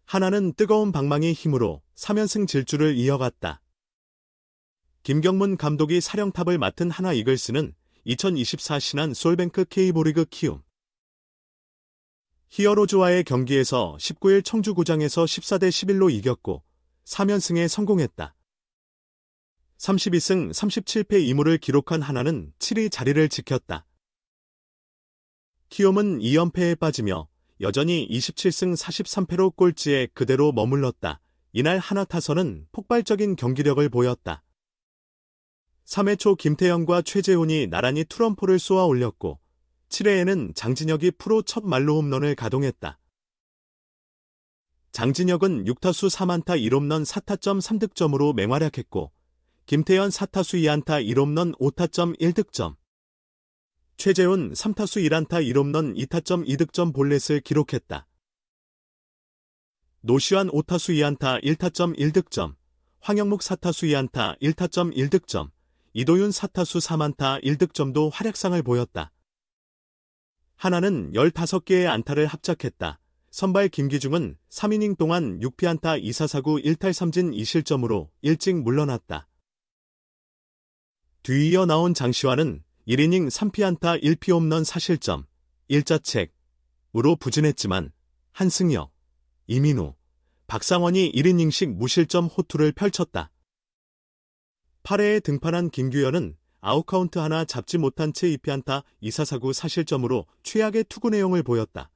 하나는 뜨거운 방망이 힘으로 3연승 질주를 이어갔다. 김경문 감독이 사령탑을 맡은 하나 이글스는 2024 신한 솔뱅크 K리그 키움 히어로즈와의 경기에서 19일 청주구장에서 14대 11로 이겼고 3연승에 성공했다. 32승 37패 2무를 기록한 하나는 7위 자리를 지켰다. 키움은 2연패에 빠지며 여전히 27승 43패로 꼴찌에 그대로 머물렀다. 이날 하나 타선은 폭발적인 경기력을 보였다. 3회 초 김태현과 최재훈이 나란히 투런포를 쏘아 올렸고 7회에는 장진혁이 프로 첫 말로 홈런을 가동했다. 장진혁은 6타수 4안타 1홈런 4타점 3득점으로 맹활약했고 김태현 4타수 2안타 1홈런 5타점 1득점, 최재훈 3타수 1안타 1홈런 2타점 2득점 볼넷을 기록했다. 노시환 5타수 2안타 1타점 1득점, 황영묵 4타수 2안타 1타점 1득점, 이도윤 4타수 3안타 1득점도 활약상을 보였다. 하나는 15개의 안타를 합작했다. 선발 김기중은 3이닝 동안 6피안타 2사사구 1탈3진 2실점으로 일찍 물러났다. 뒤이어 나온 장시환은 1이닝 3피안타 1피홈런 4실점, 1자책으로 부진했지만 한승혁, 이민우, 박상원이 1이닝씩 무실점 호투를 펼쳤다. 8회에 등판한 김규현은 아웃카운트 하나 잡지 못한 채 2피안타 2사사구 4실점으로 최악의 투구 내용을 보였다.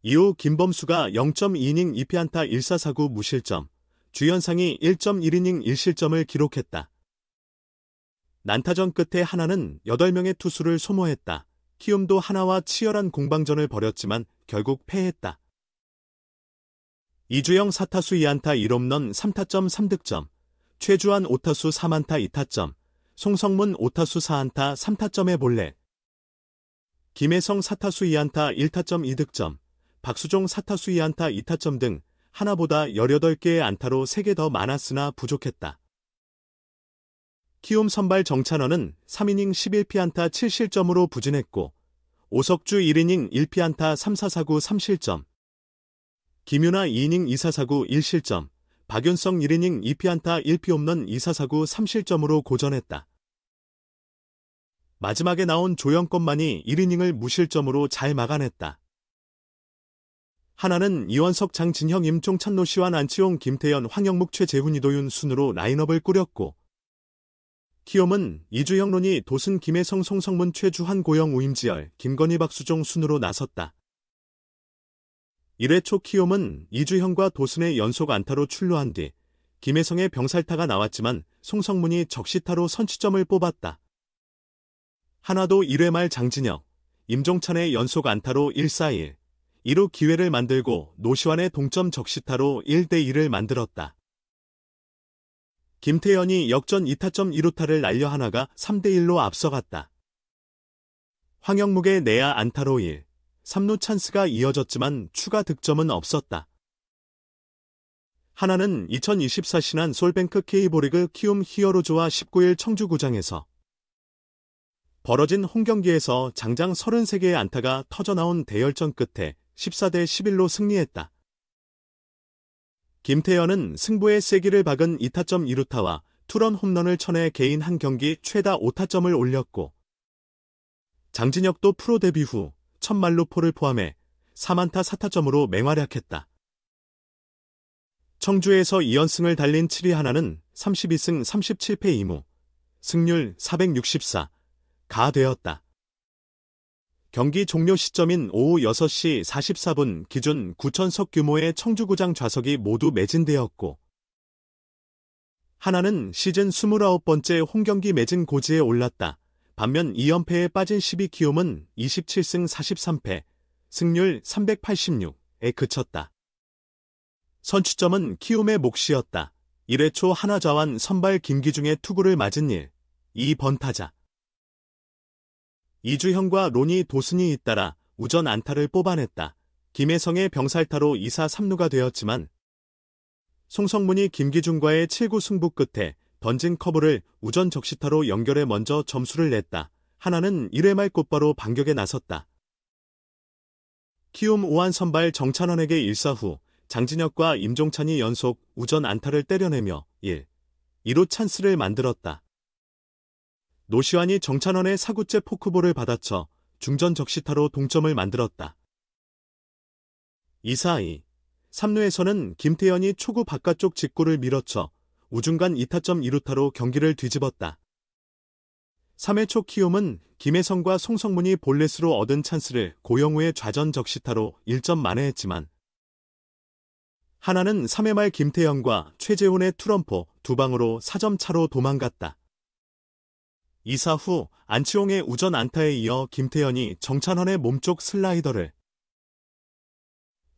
이후 김범수가 0.2이닝 2피안타 1사사구 무실점, 주현상이 1.1이닝 1실점을 기록했다. 난타전 끝에 하나는 8명의 투수를 소모했다. 키움도 하나와 치열한 공방전을 벌였지만 결국 패했다. 이주영 4타수 2안타 1홈런 3타점 3득점, 최주환 5타수 3안타 2타점, 송성문 5타수 4안타 3타점의 볼넷, 김혜성 4타수 2안타 1타점 2득점, 박수종 4타수 2안타 2타점 등 하나보다 18개의 안타로 3개 더 많았으나 부족했다. 키움 선발 정찬원은 3이닝 11피안타 7실점으로 부진했고 오석주 1이닝 1피안타 3사사구 3실점, 김윤아 2이닝 2사사구 1실점, 박윤성 1이닝 2피안타 1피홈런 2사사구 3실점으로 고전했다. 마지막에 나온 조영권만이 1이닝을 무실점으로 잘 막아냈다. 하나는 이원석, 장진혁, 임종찬, 노시환, 안치홍, 김태현, 황영묵, 최재훈, 이도윤 순으로 라인업을 꾸렸고 키움은 이주형, 론이, 도순, 김혜성, 송성문, 최주환, 고영, 우임지열, 김건희, 박수종 순으로 나섰다. 1회 초 키움은 이주형과 도순의 연속 안타로 출루한 뒤 김혜성의 병살타가 나왔지만 송성문이 적시타로 선취점을 뽑았다. 하나도 1회 말 장진혁, 임종찬의 연속 안타로 1-4-1, 2루 기회를 만들고 노시환의 동점 적시타로 1대1을 만들었다. 김태현이 역전 2타점 2루타를 날려 하나가 3대1로 앞서갔다. 황영묵의 내야 안타로 1, 3루 찬스가 이어졌지만 추가 득점은 없었다. 하나는 2024 신한 솔뱅크 K리그 키움 히어로즈와 19일 청주구장에서 벌어진 홈경기에서 장장 33개의 안타가 터져나온 대열전 끝에 14대 11로 승리했다. 김태현은 승부의 세기를 박은 2타점 2루타와 투런 홈런을 쳐내 개인 한 경기 최다 5타점을 올렸고 장진혁도 프로 데뷔 후 첫 말루포를 포함해 3안타 4타점으로 맹활약했다. 청주에서 2연승을 달린 7위 하나는 32승 37패 2무, 승률 464가 되었다. 경기 종료 시점인 오후 6시 44분 기준 9,000석 규모의 청주구장 좌석이 모두 매진되었고 하나는 시즌 29번째 홈경기 매진 고지에 올랐다. 반면 2연패에 빠진 12 키움은 27승 43패, 승률 386에 그쳤다. 선취점은 키움의 몫이었다. 1회 초 하나 좌완 선발 김기중의 투구를 맞은 2번 타자. 이주형과 론이, 도순이 잇따라 우전 안타를 뽑아냈다. 김혜성의 병살타로 2사 3루가 되었지만 송성문이 김기중과의 7구 승부 끝에 던진 커브를 우전 적시타로 연결해 먼저 점수를 냈다. 하나는 1회 말 곧바로 반격에 나섰다. 키움 오한 선발 정찬원에게 1사 후 장진혁과 임종찬이 연속 우전 안타를 때려내며 2루 찬스를 만들었다. 노시환이 정찬원의 4구째 포크볼을 받아쳐 중전 적시타로 동점을 만들었다. 2사2. 3루에서는 김태현이 초구 바깥쪽 직구를 밀어쳐 우중간 2타점 2루타로 경기를 뒤집었다. 3회 초 키움은 김혜성과 송성문이 볼넷으로 얻은 찬스를 고영우의 좌전 적시타로 1점 만회했지만 하나는 3회 말 김태현과 최재훈의 투런포 2방으로 4점 차로 도망갔다. 2사 후 안치홍의 우전 안타에 이어 김태현이 정찬원의 몸쪽 슬라이더를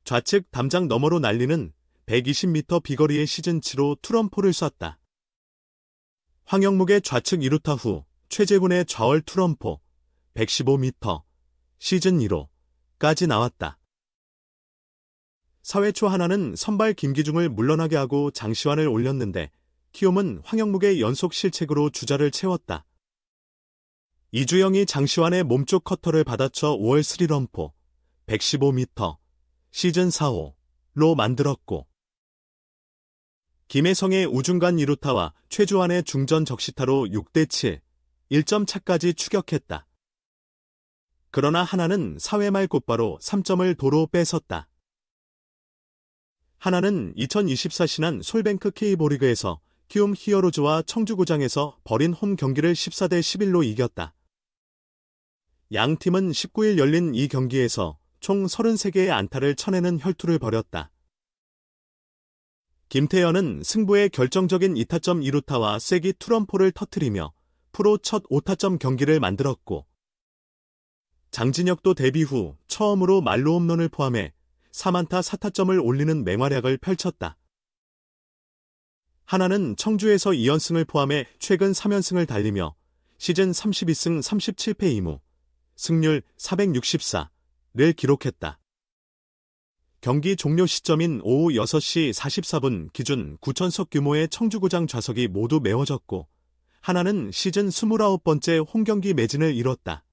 좌측 담장 너머로 날리는 120m 비거리의 시즌7로 투런포를 쐈다. 황영묵의 좌측 2루타 후 최재훈의 좌월 투런포 115m 시즌2로까지 나왔다. 4회 초 하나는 선발 김기중을 물러나게 하고 장시환을 올렸는데 키움은 황영묵의 연속 실책으로 주자를 채웠다. 이주영이 장시환의 몸쪽 커터를 받아쳐 5월 3런포 115m 시즌4호로 만들었고 김혜성의 우중간 2루타와 최주환의 중전 적시타로 6대7 1점 차까지 추격했다. 그러나 하나는 4회 말 곧바로 3점을 도로 뺏었다. 하나는 2024 신한 솔뱅크 K보리그에서 키움 히어로즈와 청주구장에서 벌인 홈 경기를 14대 11로 이겼다. 양 팀은 19일 열린 이 경기에서 총 33개의 안타를 쳐내는 혈투를 벌였다. 김태현은 승부의 결정적인 2타점 2루타와 쐐기 투런포를 터뜨리며 프로 첫 5타점 경기를 만들었고 장진혁도 데뷔 후 처음으로 말로 홈런을 포함해 3안타 4타점을 올리는 맹활약을 펼쳤다. 하나는 청주에서 2연승을 포함해 최근 3연승을 달리며 시즌 32승 37패 2무, 승률 464를 기록했다. 경기 종료 시점인 오후 6시 44분 기준 9,000석 규모의 청주구장 좌석이 모두 메워졌고 하나는 시즌 29번째 홈경기 매진을 이뤘다.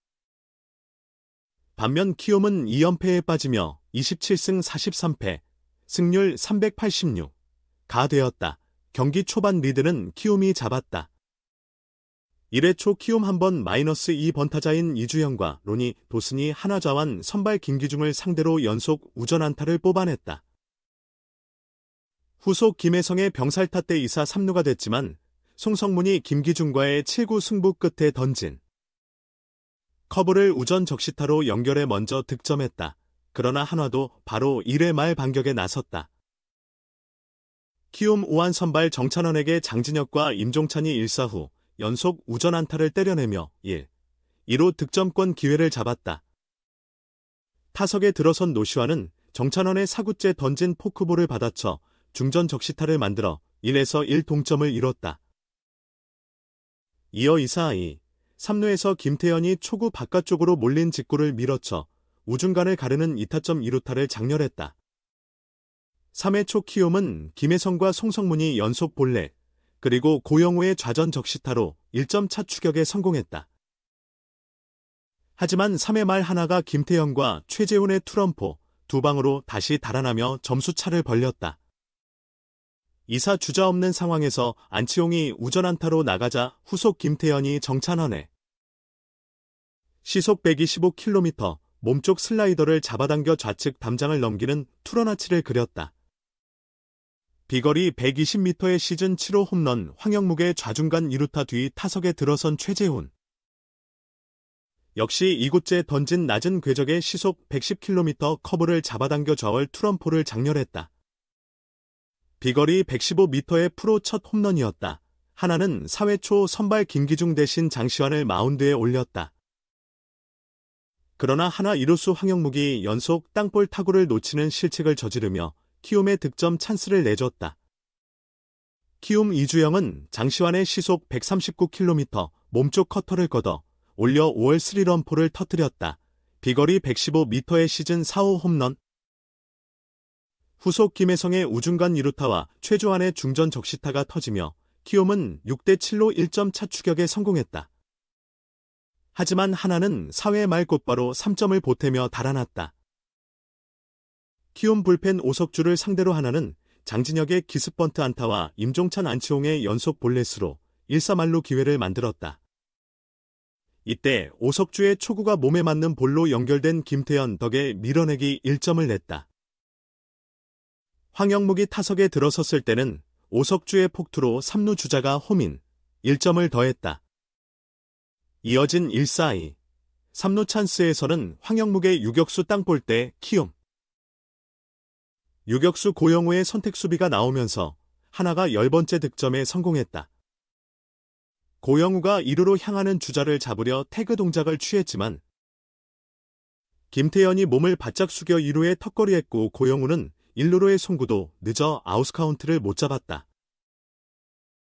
반면 키움은 2연패에 빠지며 27승 43패, 승률 386가 되었다. 경기 초반 리드는 키움이 잡았다. 1회 초 키움 한번 -2 번타자인 이주영과 로니 도슨이 한화자완 선발 김기중을 상대로 연속 우전 안타를 뽑아냈다. 후속 김혜성의 병살타 때 2사 3루가 됐지만 송성문이 김기중과의 7구 승부 끝에 던진 커브를 우전 적시타로 연결해 먼저 득점했다. 그러나 한화도 바로 1회 말 반격에 나섰다. 키움 오한 선발 정찬원에게 장진혁과 임종찬이 1사 후 연속 우전 안타를 때려내며 2루 득점권 기회를 잡았다. 타석에 들어선 노시환은 정찬원의 4구째 던진 포크볼을 받아쳐 중전 적시타를 만들어 1에서 1 동점을 이뤘다. 이어 2사2, 3루에서 김태현이 초구 바깥쪽으로 몰린 직구를 밀어쳐 우중간을 가르는 2타점 2루타를 장렬했다. 3회 초 키움은 김혜성과 송성문이 연속 볼넷, 그리고 고영우의 좌전 적시타로 1점 차 추격에 성공했다. 하지만 3회 말 하나가 김태현과 최재훈의 투런포 2방으로 다시 달아나며 점수차를 벌렸다. 2사 주자 없는 상황에서 안치홍이 우전 안타로 나가자 후속 김태현이 정찬원의 시속 125km 몸쪽 슬라이더를 잡아당겨 좌측 담장을 넘기는 투런아치를 그렸다. 비거리 120m의 시즌 7호 홈런 황영묵의 좌중간 2루타 뒤 타석에 들어선 최재훈. 역시 2구째 던진 낮은 궤적의 시속 110km 커브를 잡아당겨 좌월 투런포를 장렬했다. 비거리 115m의 프로 첫 홈런이었다. 하나는 4회 초 선발 김기중 대신 장시환을 마운드에 올렸다. 그러나 하나 이루수 황영묵이 연속 땅볼 타구를 놓치는 실책을 저지르며 키움의 득점 찬스를 내줬다. 키움 이주영은 장시환의 시속 139km 몸쪽 커터를 걷어 올려 5월 3런포를 터뜨렸다. 비거리 115m의 시즌 4호 홈런. 후속 김혜성의 우중간 2루타와 최주환의 중전 적시타가 터지며 키움은 6대7로 1점 차 추격에 성공했다. 하지만 하나는 4회 말 곧바로 3점을 보태며 달아났다. 키움 불펜 오석주를 상대로 하나는 장진혁의 기습번트 안타와 임종찬 안치홍의 연속 볼넷으로 1-3할로 기회를 만들었다. 이때 오석주의 초구가 몸에 맞는 볼로 연결된 김태현 덕에 밀어내기 1점을 냈다. 황영묵이 타석에 들어섰을 때는 오석주의 폭투로 3루 주자가 홈인 1점을 더했다. 이어진 1-4-2, 3루 찬스에서는 황영묵의 유격수 땅볼 때 키움. 유격수 고영우의 선택 수비가 나오면서 하나가 10번째 득점에 성공했다. 고영우가 2루로 향하는 주자를 잡으려 태그 동작을 취했지만 김태현이 몸을 바짝 숙여 2루에 턱걸이했고 고영우는 1루로의 송구도 늦어 아웃카운트를 못 잡았다.